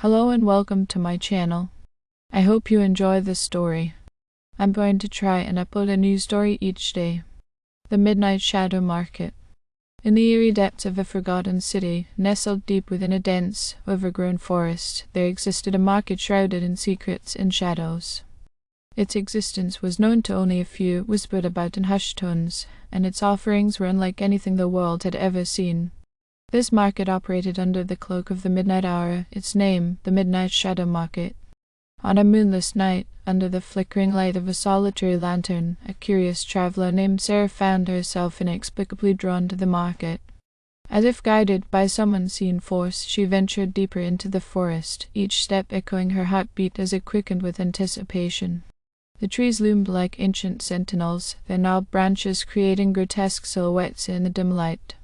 Hello and welcome to my channel. I hope you enjoy this story. I'm going to try and upload a new story each day. The Midnight Shadow Market. In the eerie depths of a forgotten city, nestled deep within a dense, overgrown forest, there existed a market shrouded in secrets and shadows. Its existence was known to only a few, whispered about in hushed tones, and its offerings were unlike anything the world had ever seen. This market operated under the cloak of the midnight hour, its name, the Midnight Shadow Market. On a moonless night, under the flickering light of a solitary lantern, a curious traveler named Sarah found herself inexplicably drawn to the market. As if guided by some unseen force, she ventured deeper into the forest, each step echoing her heartbeat as it quickened with anticipation. The trees loomed like ancient sentinels, their gnarled branches creating grotesque silhouettes in the dim light.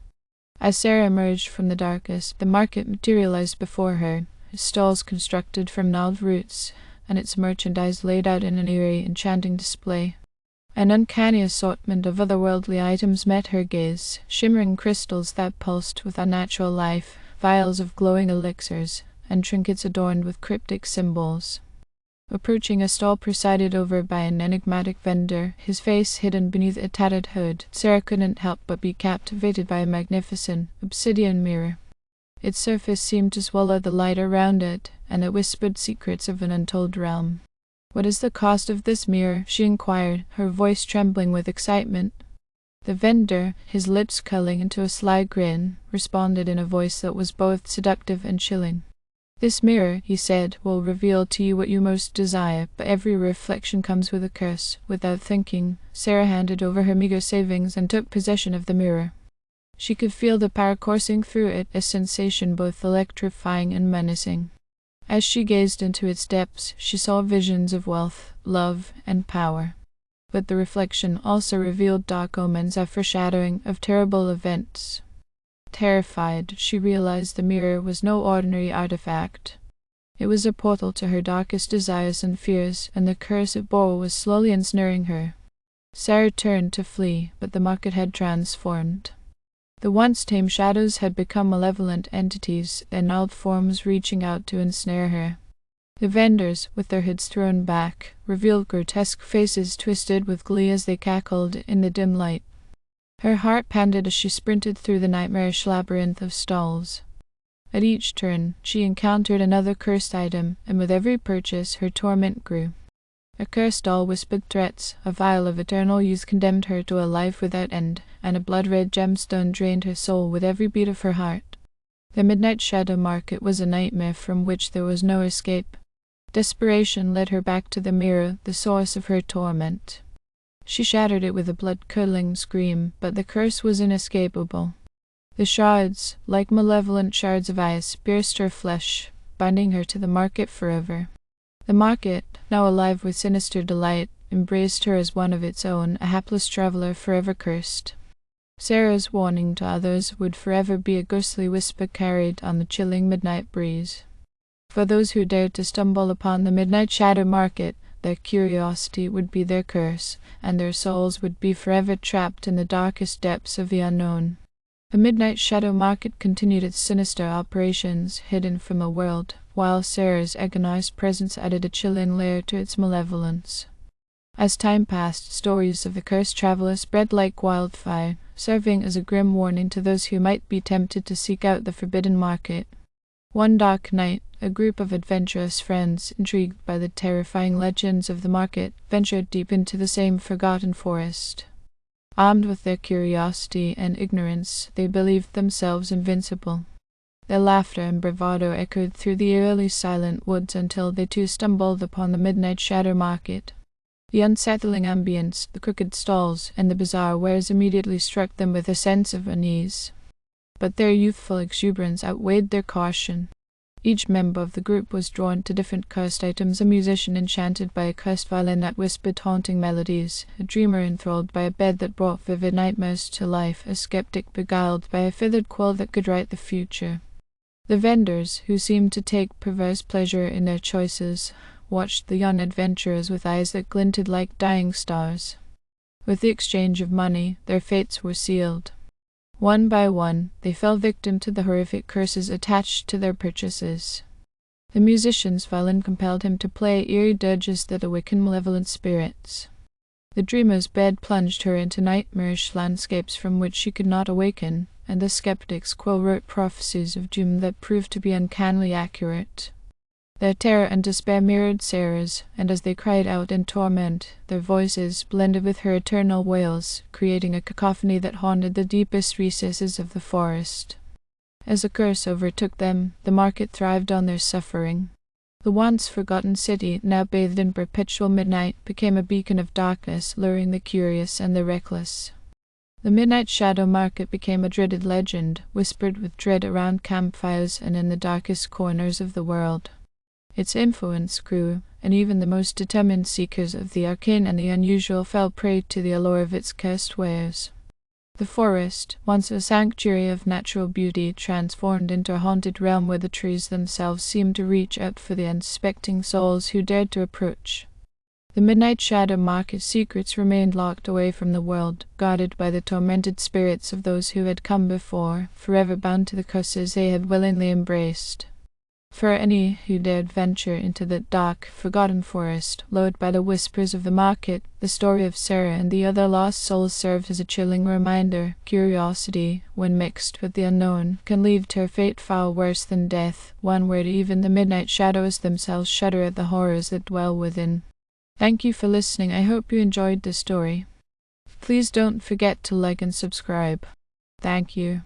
As Sarah emerged from the darkness, the market materialized before her, its stalls constructed from gnarled roots, and its merchandise laid out in an eerie, enchanting display. An uncanny assortment of otherworldly items met her gaze, shimmering crystals that pulsed with unnatural life, vials of glowing elixirs, and trinkets adorned with cryptic symbols. Approaching a stall presided over by an enigmatic vendor, his face hidden beneath a tattered hood, Sarah couldn't help but be captivated by a magnificent, obsidian mirror. Its surface seemed to swallow the light around it, and it whispered secrets of an untold realm. "What is the cost of this mirror?" she inquired, her voice trembling with excitement. The vendor, his lips curling into a sly grin, responded in a voice that was both seductive and chilling. "This mirror," he said, "will reveal to you what you most desire, but every reflection comes with a curse." Without thinking, Sarah handed over her meager savings and took possession of the mirror. She could feel the power coursing through it, a sensation both electrifying and menacing. As she gazed into its depths, she saw visions of wealth, love, and power. But the reflection also revealed dark omens, a foreshadowing of terrible events. Terrified, she realized the mirror was no ordinary artifact. It was a portal to her darkest desires and fears, and the curse it bore was slowly ensnaring her. Sarah turned to flee, but the market had transformed. The once tame shadows had become malevolent entities, their gnarled forms reaching out to ensnare her. The vendors, with their hoods thrown back, revealed grotesque faces twisted with glee as they cackled in the dim light. Her heart pounded as she sprinted through the nightmarish labyrinth of stalls. At each turn, she encountered another cursed item, and with every purchase her torment grew. A cursed doll whispered threats, a vial of eternal youth condemned her to a life without end, and a blood-red gemstone drained her soul with every beat of her heart. The Midnight Shadow Market was a nightmare from which there was no escape. Desperation led her back to the mirror, the source of her torment. She shattered it with a blood-curdling scream, but the curse was inescapable. The shards, like malevolent shards of ice, pierced her flesh, binding her to the market forever. The market, now alive with sinister delight, embraced her as one of its own, a hapless traveler forever cursed. Sarah's warning to others would forever be a ghostly whisper carried on the chilling midnight breeze. For those who dared to stumble upon the Midnight Shadow Market, their curiosity would be their curse, and their souls would be forever trapped in the darkest depths of the unknown. The Midnight Shadow Market continued its sinister operations, hidden from the world, while Sarah's agonized presence added a chilling layer to its malevolence. As time passed, stories of the cursed traveler spread like wildfire, serving as a grim warning to those who might be tempted to seek out the forbidden market. One dark night, a group of adventurous friends, intrigued by the terrifying legends of the market, ventured deep into the same forgotten forest. Armed with their curiosity and ignorance, they believed themselves invincible. Their laughter and bravado echoed through the eerily silent woods until they too stumbled upon the Midnight Shadow Market. The unsettling ambience, the crooked stalls, and the bizarre wares immediately struck them with a sense of unease. But their youthful exuberance outweighed their caution. Each member of the group was drawn to different cursed items, a musician enchanted by a cursed violin that whispered haunting melodies, a dreamer enthralled by a bed that brought vivid nightmares to life, a skeptic beguiled by a feathered quill that could write the future. The vendors, who seemed to take perverse pleasure in their choices, watched the young adventurers with eyes that glinted like dying stars. With the exchange of money, their fates were sealed. One by one, they fell victim to the horrific curses attached to their purchases. The musician's violin compelled him to play eerie dirges to the wicked malevolent spirits. The dreamer's bed plunged her into nightmarish landscapes from which she could not awaken, and the skeptic's quill wrote prophecies of doom that proved to be uncannily accurate. Their terror and despair mirrored Sarah's, and as they cried out in torment, their voices blended with her eternal wails, creating a cacophony that haunted the deepest recesses of the forest. As a curse overtook them, the market thrived on their suffering. The once forgotten city, now bathed in perpetual midnight, became a beacon of darkness, luring the curious and the reckless. The Midnight Shadow Market became a dreaded legend, whispered with dread around campfires and in the darkest corners of the world. Its influence grew, and even the most determined seekers of the arcane and the unusual fell prey to the allure of its cursed wares. The forest, once a sanctuary of natural beauty, transformed into a haunted realm where the trees themselves seemed to reach out for the unsuspecting souls who dared to approach. The Midnight Shadow Market's secrets remained locked away from the world, guarded by the tormented spirits of those who had come before, forever bound to the curses they had willingly embraced. For any who dared venture into the dark, forgotten forest, lured by the whispers of the market, the story of Sarah and the other lost souls served as a chilling reminder. Curiosity, when mixed with the unknown, can lead to a fate far worse than death, one where even the midnight shadows themselves shudder at the horrors that dwell within. Thank you for listening. I hope you enjoyed the story. Please don't forget to like and subscribe. Thank you.